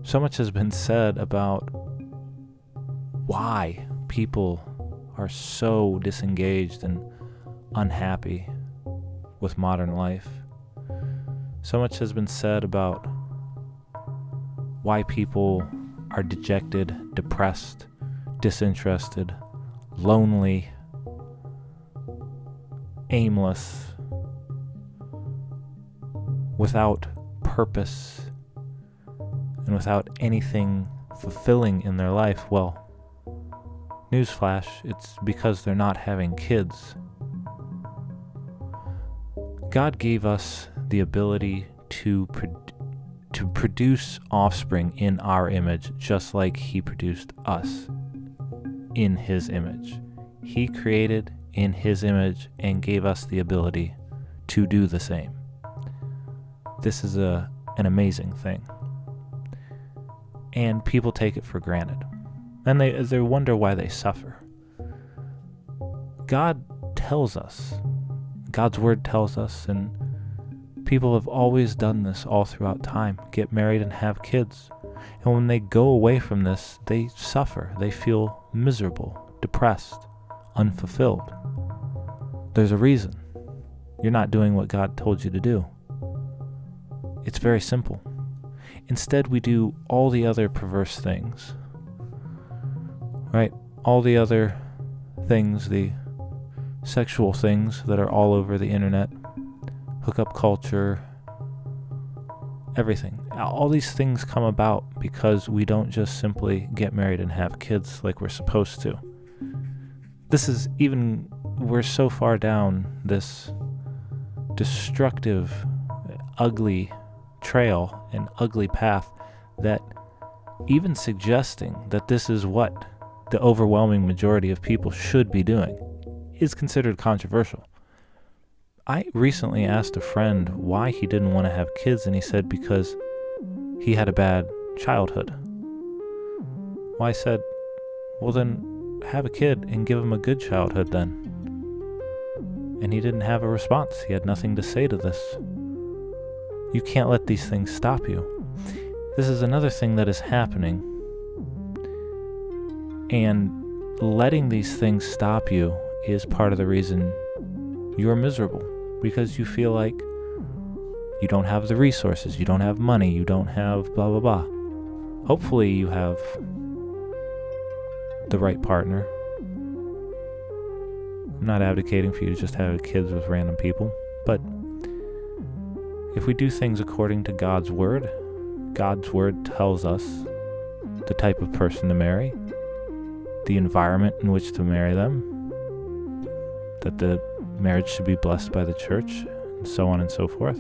So much has been said about why people are so disengaged and unhappy with modern life. So much has been said about why people are dejected, depressed, disinterested, lonely, aimless, without purpose, and without anything fulfilling in their life. Well, newsflash, it's because they're not having kids. God gave us the ability to produce offspring in our image, just like He produced us in His image. He created in His image and gave us the ability to do the same. This is an amazing thing. And people take it for granted. And they wonder why they suffer. God tells us, God's Word tells us, and people have always done this all throughout time, get married and have kids. And when they go away from this, they suffer. They feel miserable, depressed, unfulfilled. There's a reason. You're not doing what God told you to do. It's very simple. Instead, we do all the other perverse things, right? All the other things, the sexual things that are all over the internet, hookup culture, everything. All these things come about because we don't just simply get married and have kids like we're supposed to. We're so far down this destructive, ugly trail and ugly path that even suggesting that this is what the overwhelming majority of people should be doing is considered controversial. I recently asked a friend why he didn't want to have kids, and he said because he had a bad childhood. Well, I said, well then have a kid and give him a good childhood then. And he didn't have a response. He had nothing to say to this. You can't let these things stop you. This is another thing that is happening. And letting these things stop you is part of the reason you're miserable. Because you feel like you don't have the resources, you don't have money, you don't have blah, blah, blah. Hopefully you have the right partner. I'm not advocating for you to just have kids with random people, but if we do things according to God's Word tells us the type of person to marry, the environment in which to marry them, that the marriage should be blessed by the church, and so on and so forth.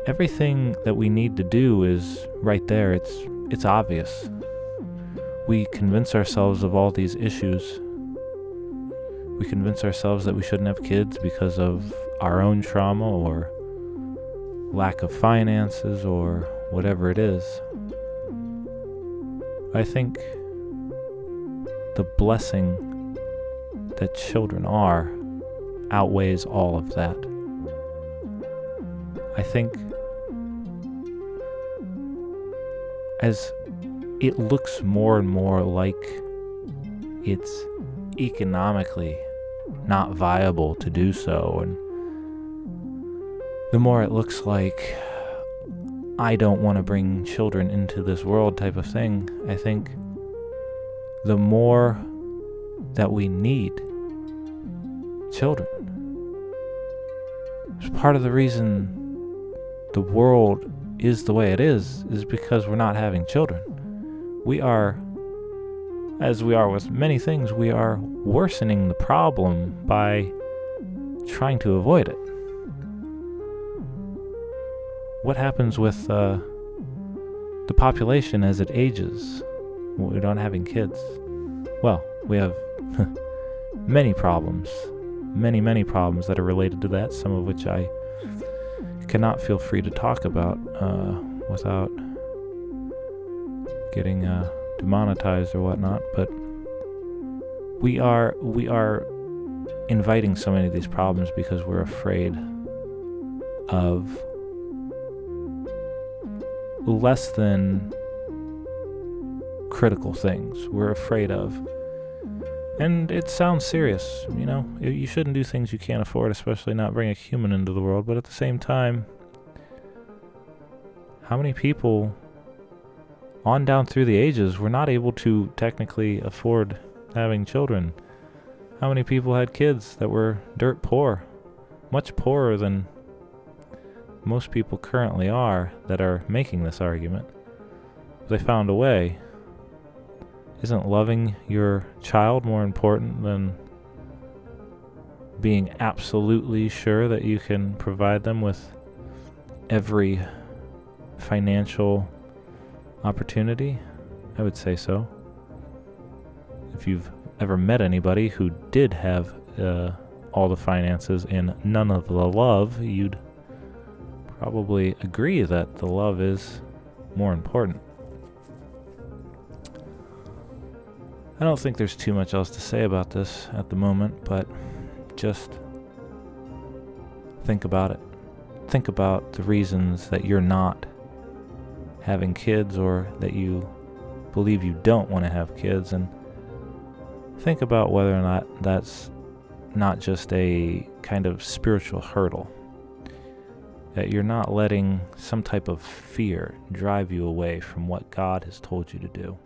Everything that we need to do is right there. It's obvious. We convince ourselves of all these issues. We convince ourselves that we shouldn't have kids because of our own trauma or lack of finances or whatever it is. I think the blessing that children are outweighs all of that. I think as it looks more and more like it's economically not viable to do so, and the more it looks like I don't want to bring children into this world type of thing, I think the more that we need children. It's part of the reason the world is the way it is because we're not having children. We are, as we are with many things, we are worsening the problem by trying to avoid it. What happens with the population as it ages? We're not having kids. Well, we have many problems, many problems that are related to that, some of which I cannot feel free to talk about without getting demonetized or whatnot, but we are inviting so many of these problems because we're afraid of less than critical things we're afraid of. And it sounds serious, you shouldn't do things you can't afford, especially not bring a human into the world. But at the same time, how many people on down through the ages were not able to technically afford having children? How many people had kids that were dirt poor, much poorer than most people currently are that are making this argument? They found a way. Isn't loving your child more important than being absolutely sure that you can provide them with every financial opportunity? I would say so. If you've ever met anybody who did have all the finances and none of the love, you'd probably agree that the love is more important. I don't think there's too much else to say about this at the moment, but just think about it. Think about the reasons that you're not having kids, or that you believe you don't want to have kids, and think about whether or not that's not just a kind of spiritual hurdle, that you're not letting some type of fear drive you away from what God has told you to do.